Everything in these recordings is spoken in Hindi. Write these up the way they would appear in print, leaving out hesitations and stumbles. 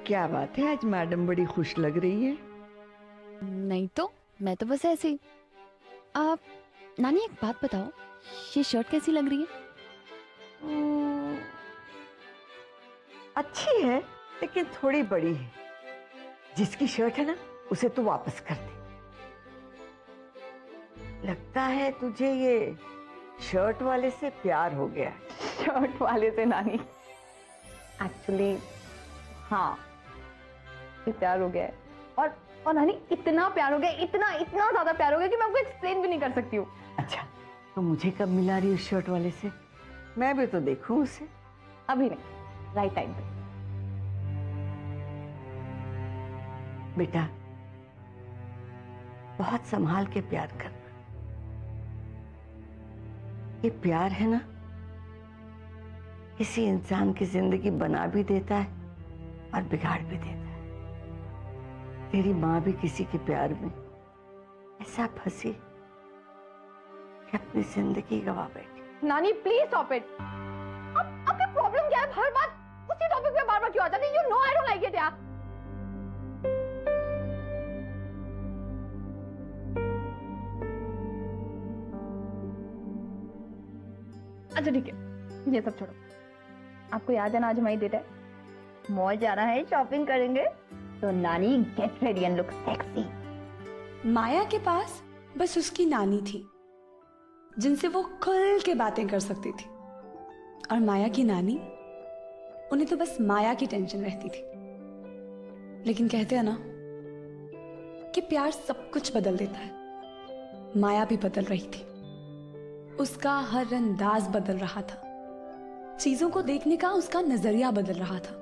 क्या बात है, आज मैडम बड़ी खुश लग रही है। नहीं तो मैं तो बस ऐसे ही। आप नानी एक बात बताओ, ये शर्ट कैसी लग रही है? अच्छी है लेकिन थोड़ी बड़ी है। जिसकी शर्ट है ना उसे तू वापस कर दे। लगता है तुझे ये शर्ट वाले से प्यार हो गया। शर्ट वाले से नानी? एक्चुअली हाँ, प्यार हो गया है। और नानी इतना प्यार हो गया, इतना इतना ज्यादा प्यार हो गया कि मैं आपको एक्सप्लेन भी नहीं कर सकती हूँ। अच्छा, तो मुझे कब मिला रही उस शर्ट वाले से? मैं भी तो देखूं उसे। अभी नहीं, राइट टाइम पे। बेटा, बहुत संभाल के प्यार करना। ये प्यार है ना, किसी इंसान की जिंदगी बना भी देता है और बिगाड़ भी देता है। तेरी माँ भी किसी के प्यार में ऐसा फंसी कि अपनी जिंदगी गवा बैठी। नानी प्लीज स्टॉप इट। आपकी प्रॉब्लम क्या है? हर बात उसी टॉपिक पे बार बार क्यों आ जाती है? You know I don't like it यार। अच्छा ठीक है, ये सब छोड़ो। आपको याद है ना आज हमारी डेट है, मॉल जाना है, शॉपिंग करेंगे। तो Nani get ready and look sexy. Maya के पास बस उसकी नानी थी जिनसे वो खुल के बातें कर सकती थी, और माया की नानी, उन्हें तो बस माया की टेंशन रहती थी। लेकिन कहते हैं ना कि प्यार सब कुछ बदल देता है। माया भी बदल रही थी, उसका हर अंदाज बदल रहा था, चीजों को देखने का उसका नजरिया बदल रहा था,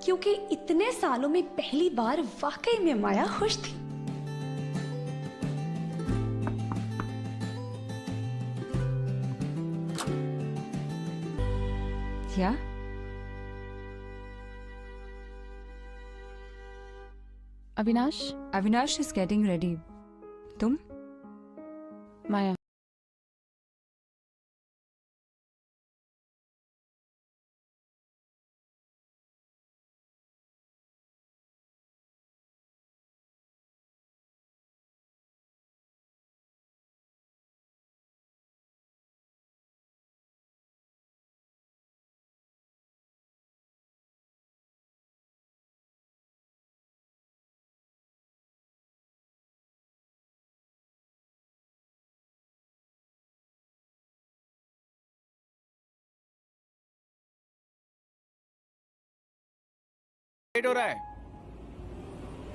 क्योंकि इतने सालों में पहली बार वाकई में माया खुश थी। क्या? Avinash? Avinash is getting ready. तुम? माया। लेट हो रहा है,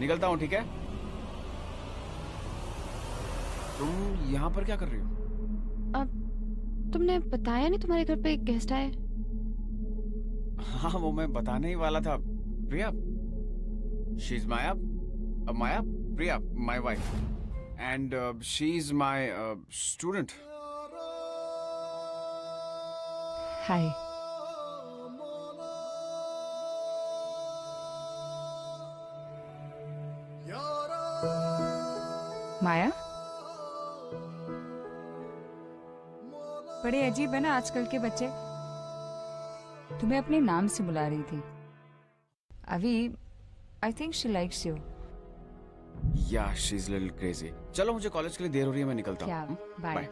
निकलता हूँ, ठीक है? तुम यहाँ पर क्या कर रही हो? अब तुमने बताया नहीं तुम्हारे घर पे एक गेस्ट आए? हाँ, वो मैं बताने ही वाला था। Priya, she is Maya, Maya, Priya, my wife, and she is my student. Hi. Maya, बड़े अजीब है ना आजकल के बच्चे। तुम्हें अपने नाम से बुला रही थी। अभी I think she likes you. या शी इज लिटिल क्रेजी। चलो, मुझे कॉलेज के लिए देर हो रही है, मैं निकलता क्या? हूँ। Bye.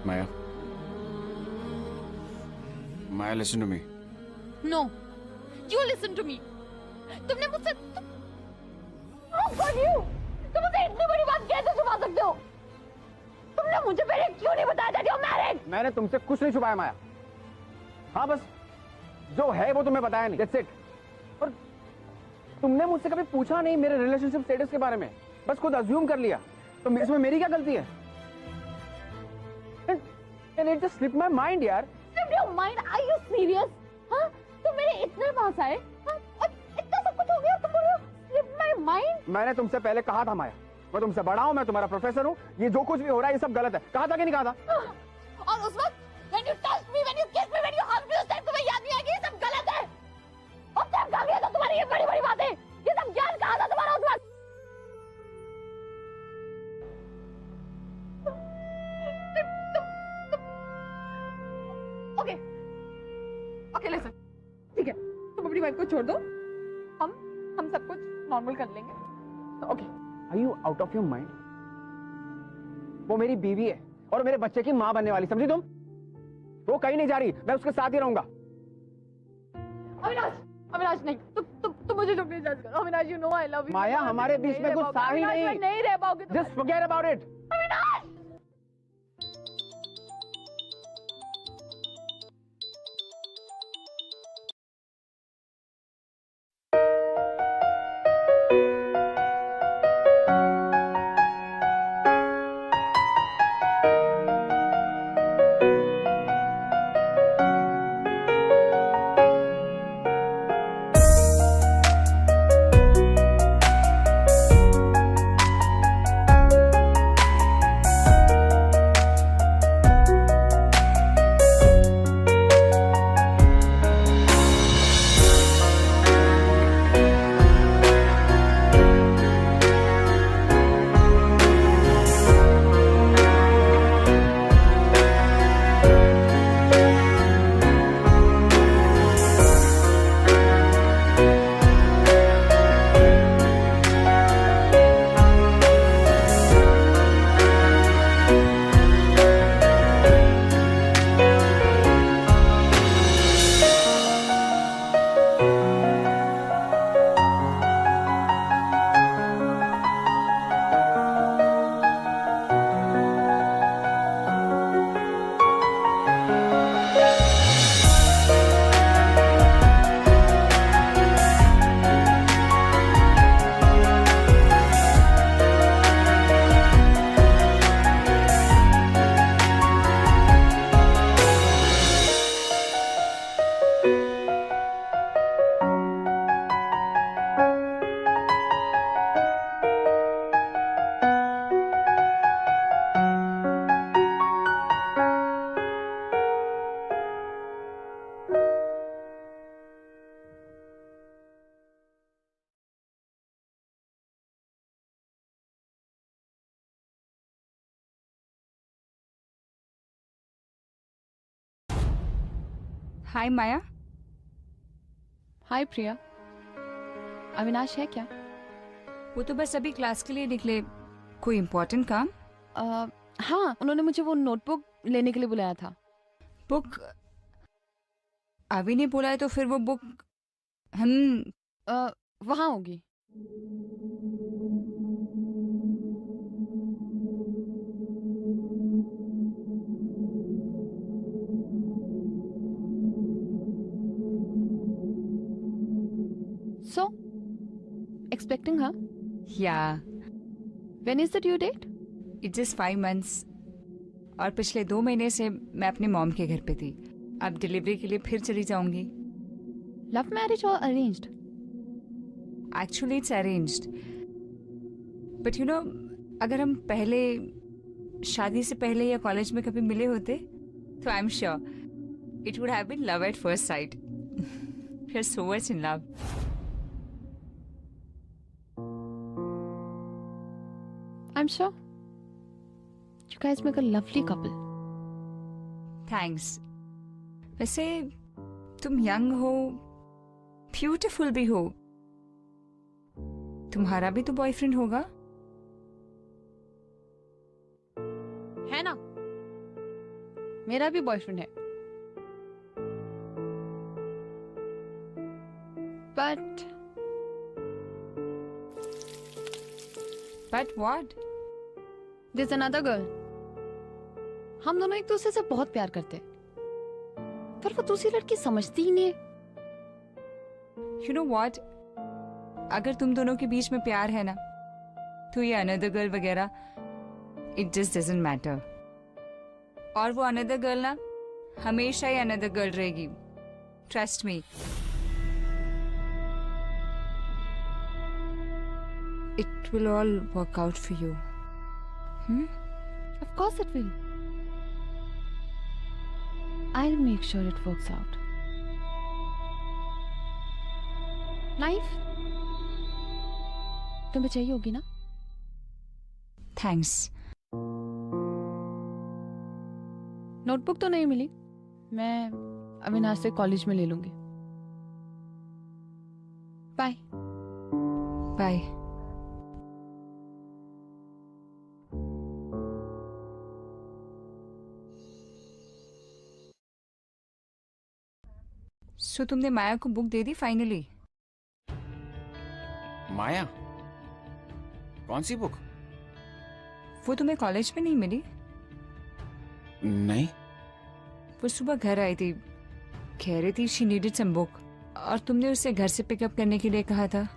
Maya, Maya, listen to me. No, you listen to me. तुमने मुझसे तुम मुझे इतनी बड़ी बात कैसे छुपा सकते हो? तुमने मुझे पहले क्यों नहीं बताया that you're married? मैंने तुमसे कुछ नहीं छुपाया माया। हाँ, बस जो है वो तुम्हें बताया नहीं, that's it। और तुमने मुझसे कभी पूछा नहीं मेरे रिलेशनशिप स्टेटस के बारे में, बस खुद अज्यूम कर लिया। तो इसमें मेरी क्या गलती है? And it just slipped my mind यार। Slipped your mind? Are you serious? हाँ, तुम मेरे इतने पास आए, हाँ, और इतना सब कुछ हो गया, तुम बोल रहे हो slipped my mind? मैंने तुमसे पहले कहा था माया, मैं तुमसे बड़ा हूं, मैं तुम्हारा प्रोफेसर हूं, ये जो कुछ भी हो रहा है ये सब गलत है। कहा था कि नहीं कहा था? और उस वक्त when you touched me, when you kissed me, when you hugged me, उस टाइम तुम्हें याद नहीं आया कि ये सब गलत है? और तब कहाँ गया था तुम्हारी ये बड़ी बड़ी बातें? ये सब ज्ञान कहाँ था तुम्हारा उस वक्त? ओके, अकेले से। ठीक है, तुम अपनी वाइफ को छोड़ दो, हम सब कुछ नॉर्मल कर लेंगे। Okay. Are you out of your mind? वो मेरी बीवी है और मेरे बच्चे की माँ बनने वाली, समझी तुम? वो कहीं नहीं जा रही, मैं उसके साथ ही रहूंगा। अविनाश, अविनाश नहीं, तुम मुझे प्लीज जज करो। Avinash, you know I love you. Maya, हमारे बीच में कुछ था ही नहीं। नहीं रह पाओगे। Just forget about it. Avinash! Hi Maya. Hi Priya. Avinash है क्या? वो तो बस अभी क्लास के लिए निकले। कोई इम्पोर्टेंट काम? हाँ, उन्होंने मुझे वो नोटबुक लेने के लिए बुलाया था। बुक? अभी नहीं बोला है तो फिर वो बुक हम वहाँ होगी। So, expecting her? Yeah. When is the due date? It's just 5 months. और पिछले 2 महीने से मैं अपने मॉम के घर पे थी। अब डिलीवरी के लिए फिर चली जाऊंगी। Love marriage or arranged? Actually, it's arranged. But you know, अगर हम पहले शादी से पहले या कॉलेज में कभी मिले होते, तो I'm sure it would have been love at first sight. We're so much in love. I'm sure. You guys make a lovely couple. Thanks. वैसे तुम यंग हो, ब्यूटीफुल भी हो। तुम्हारा भी तो बॉयफ्रेंड होगा? है ना? मेरा भी बॉयफ्रेंड है। But what? There's another girl. हम दोनों एक दूसरे से बहुत प्यार करते, पर वो दूसरी लड़की समझती ही नहीं है। You know what? अगर तुम दोनों के बीच में प्यार है ना, तो ये अनदर गर्ल वगैरह it just doesn't matter. और वो अनदर गर्ल ना हमेशा ही अनदर गर्ल रहेगी। Trust me. It will all work out for you. Of course it will. I'll make sure it works out. Knife? तुम्हें चाहिए होगी ना? Thanks. नोटबुक तो नहीं मिली। मैं अविनाश से कॉलेज में ले लूंगी। बाय। बाय। सो तुमने माया को बुक दे दी फाइनली? माया? कौन सी बुक? वो तुम्हें कॉलेज में नहीं मिली? नहीं। वो सुबह घर आई थी, कह रही थी शी नीडेड सम बुक, और तुमने उसे घर से पिकअप करने के लिए कहा था,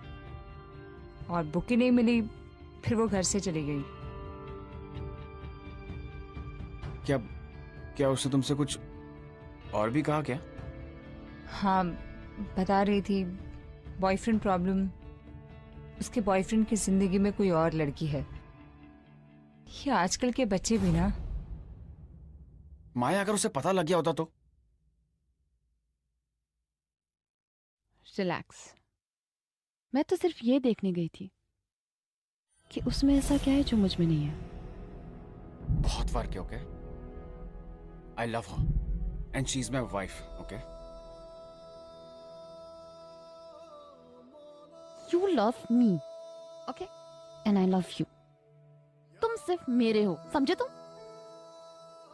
और बुक ही नहीं मिली, फिर वो घर से चली गई। क्या उसने तुमसे कुछ और भी कहा क्या? हाँ, बता रही थी बॉयफ्रेंड प्रॉब्लम, उसके बॉयफ्रेंड की जिंदगी में कोई और लड़की है। ये आजकल के बच्चे भी ना। माया, अगर उसे पता लग गया होता तो? रिलैक्स, मैं तो सिर्फ ये देखने गई थी कि उसमें ऐसा क्या है जो मुझ में नहीं है। बहुत फर्क है, okay? I love her and she is my wife, okay? You love me, okay? And I love you. तुम सिर्फ मेरे हो, समझे तुम?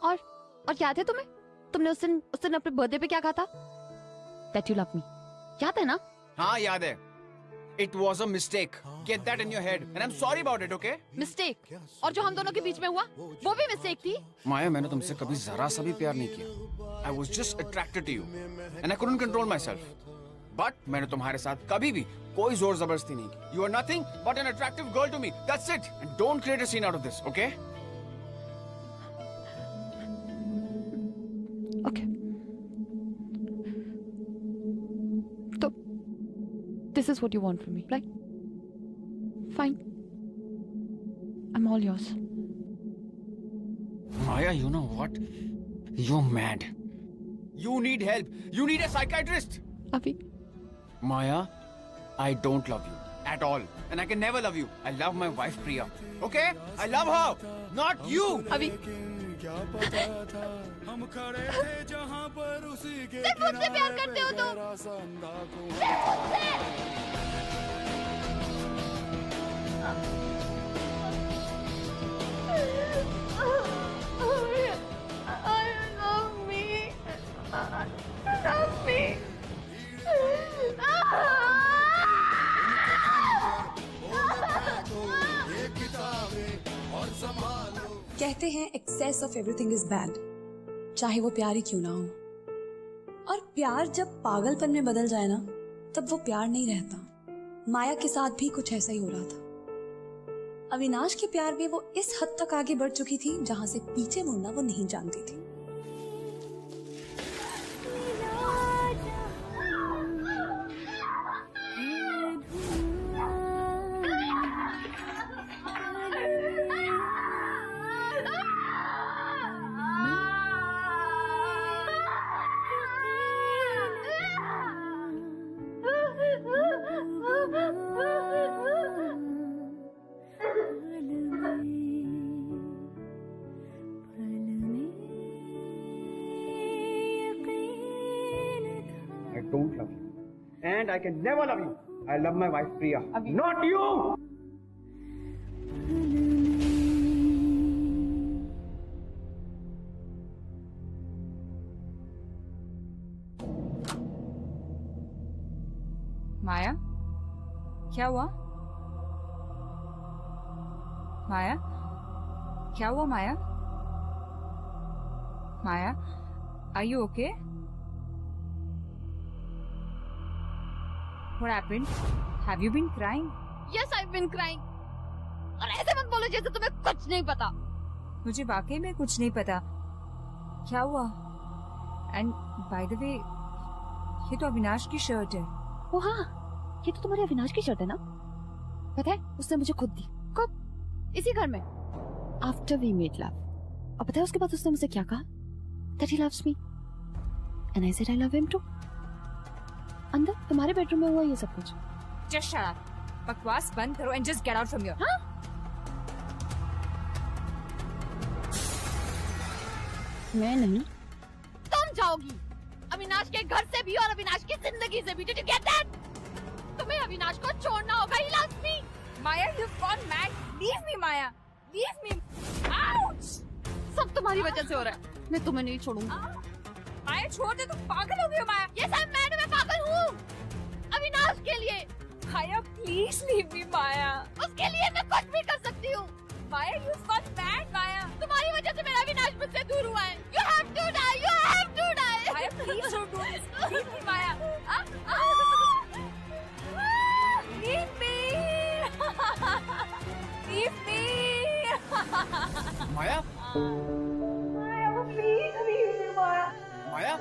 और याद है तुम्हें? तुमने उस दिन अपने बर्थडे पे क्या कहा था? That you love me. याद है ना? हाँ, याद है। It was a mistake. Get that in your head. And I'm sorry about it, okay? Mistake. और जो हम दोनों के बीच में हुआ, वो भी मिस्टेक थी। माया, मैंने तुमसे कभी जरा सा भी प्यार नहीं किया। I was just attracted to you, and I couldn't control myself. But मैंने तुम्हारे साथ कभी भी कोई जोर जबरदस्ती नहीं की। You are nothing but an attractive girl to me. That's it. And don't create a scene out of this, okay? Okay. So, this is what you want from me, right? Fine. I'm all yours. Maya, you know what? You're mad. You need help. You need a psychiatrist. Abhi. Maya, I don't love you at all, and I can never love you. I love my wife Priya. Okay? I love her, not you. अभी सिर्फ मुझसे प्यार करते हो तुम। सिर्फ मुझसे। कहते हैं excess of everything is bad, चाहे वो प्यार ही क्यों ना हो। और प्यार जब पागलपन में बदल जाए ना, तब वो प्यार नहीं रहता। माया के साथ भी कुछ ऐसा ही हो रहा था। अविनाश के प्यार में वो इस हद तक आगे बढ़ चुकी थी जहां से पीछे मुड़ना वो नहीं जानती थी। I don't love you. And I can never love you. I love my wife Priya. Not you! माया, क्या हुआ? माया, क्या हुआ माया? माया, are you okay? What happened? Have you been crying? Yes, I've been crying. और ऐसे मत बोलो जैसे तुम्हें कुछ नहीं पता। मुझे वाकई में कुछ नहीं पता। क्या हुआ? एंड बाय द वे, ये तो अविनाश की शर्ट है। ओ हाँ, ये तो तुम्हारे अविनाश की शर्ट है ना? पता है, उसने मुझे खुद दी। कब? इसी घर में। After we made love. और पता है उसके बाद उसने मुझसे क्या कहा? That he loves me. And I said I love him too. अंदर तुम्हारे बेडरूम में हुआ ये सब कुछ। Just shut up. बकवास बंद करो and just get out from here. हाँ? मैं नहीं, तुम जाओगी। अविनाश के घर से भी और अविनाश की जिंदगी से भी। Did you get that? तुम्हें अविनाश को छोड़ना होगा। He loves me. Maya, you've gone mad. Leave me, Maya. Leave me. Ouch! सब तुम्हारी वजह से हो रहा है। मैं तुम्हें नहीं छोड़ूंगी। माया छोड़ दे, तुम पागल हो गई हो माया। Yes, I'm mad. मैं पागल हूँ अविनाश के लिए। माया प्लीज लीव मी माया। उसके लिए मैं कुछ भी कर सकती हूँ। माया you've gone mad माया। तुम्हारी वजह से मेरा अविनाश मुझसे दूर हुआ है। You have to die. You have to die. Maya please don't do this. Leave me Maya. Leave me. Leave me. Maya, Maya please leave me माया। माया,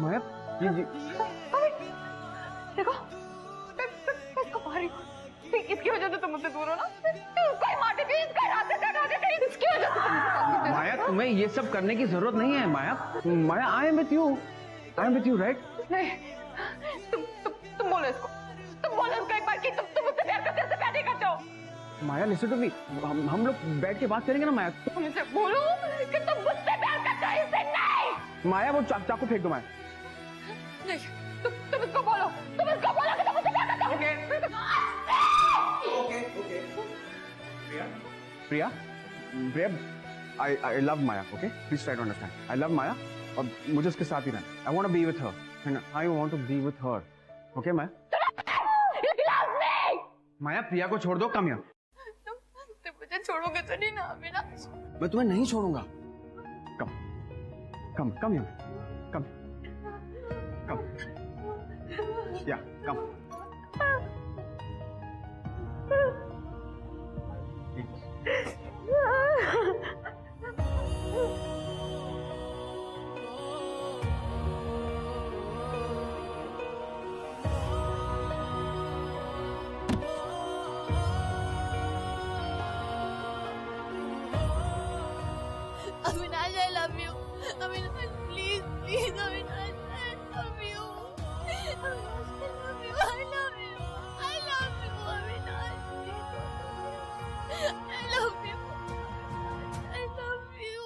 माया, जी जी, देखो मैं इसको मारी हूँ। इसकी वजह से तुम मुझसे दूर हो ना। इसको ही मार देती, इसका रास्ते से हटा देती, इसकी वजह से तुम मुझसे दूर हो। माया तुम्हें ये सब करने की जरूरत नहीं है Maya. Maya I am with you right. नहीं, तुम बोलो इसको, तुम बोलो इसको एक बार कि तुम मुझसे प्यार करते हो, प्यार नहीं करते हो। माया लिसन टू मी, हम लोग बैठ के बात करेंगे ना माया। तुम मुझसे बोलो कि तुम मुझसे प्यार करते हो। इससे नहीं। माया वो चाकू फेंक दो माया। नहीं, तुम इसको बोलो कि तुम मुझसे प्यार करते हो। प्रिया, I love Maya, okay? Please try to understand. I love Maya और मुझे उसके साथ ही रहना। I want to be with her and I want to be with her. Okay, Maya? माया प्रिया को छोड़ दो, कम यहाँ। तुम मुझे छोड़ोगे तो नहीं ना अविनाश? मैं तुम्हें नहीं छोड़ूंगा। कम यहाँ, कम, या come. Avinash, I love you. Avinash, please, Avinash, I love you. Avinash, I love you. I love you, Avinash. I love you. I love you.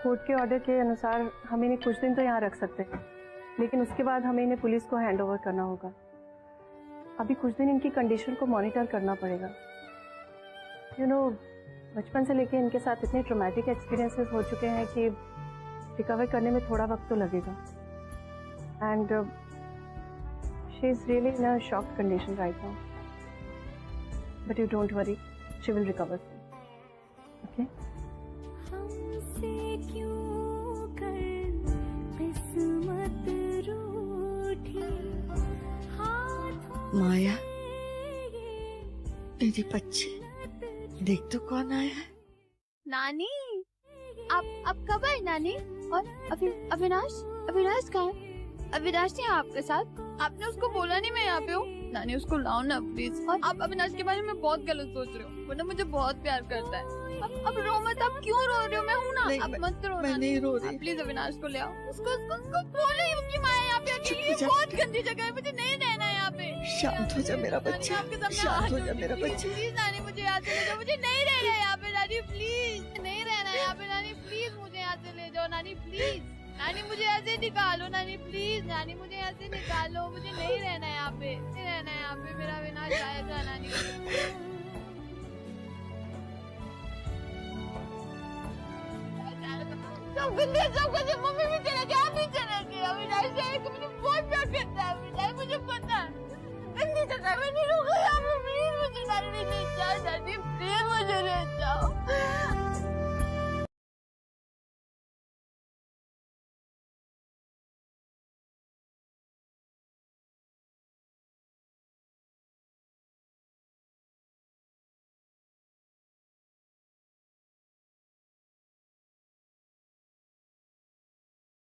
Court के ऑर्डर के अनुसार हम इन्हें कुछ दिन तो यहाँ रख सकते हैं, लेकिन उसके बाद हमें इन्हें पुलिस को हैंड ओवर करना होगा। अभी कुछ दिन इनकी कंडीशन को मॉनिटर करना पड़ेगा। बचपन से लेके इनके साथ इतने ट्रॉमेटिक एक्सपीरियंसेस हो चुके हैं कि रिकवर करने में थोड़ा वक्त तो लगेगा। And she is really in a shocked condition right now, but you don't worry, she will recover. Okay? Maya, मेरी बच्ची, देख तो कौन आया है। नानी, आप कब आए नानी? और अविनाश कहाँ है? अविनाश नहीं है आपके साथ? आपने उसको बोला नहीं मैं यहाँ पे हूँ? नानी उसको लाओ ना प्लीज। और आप अविनाश के बारे में बहुत गलत सोच रहे हो, वरना मुझे बहुत प्यार करता है। अब रो मत, आप क्यों रो रहे हो? मैं हूँ ना, आप मत रो। मैं नहीं रो रही। प्लीज अविनाश को ले आओ। उसको बोलो कि माया यहाँ पे अकेली है, बहुत गंदी जगह है, मुझे नहीं रहना है यहाँ पे। शांत हो जा मेरा बच्चा, शांत हो जा मेरा बच्चा। प्लीज नानी मुझे यहाँ से ले जाओ, मुझे नहीं रहना है यहाँ पे नानी, प्लीज नहीं रहना है यहाँ पे नानी, प्लीज मुझे यहाँ से ले जाओ नानी, प्लीज नानी मुझे यहाँ से निकालो नानी, प्लीज नानी मुझे यहाँ से निकालो, मुझे नहीं रहना है यहाँ पे, नहीं रहना है यहाँ पे, मेरा अविनाश आएगा नानी। सब कुछ मम्मी भी चले गए, आप भी चले गए, अविनाश एक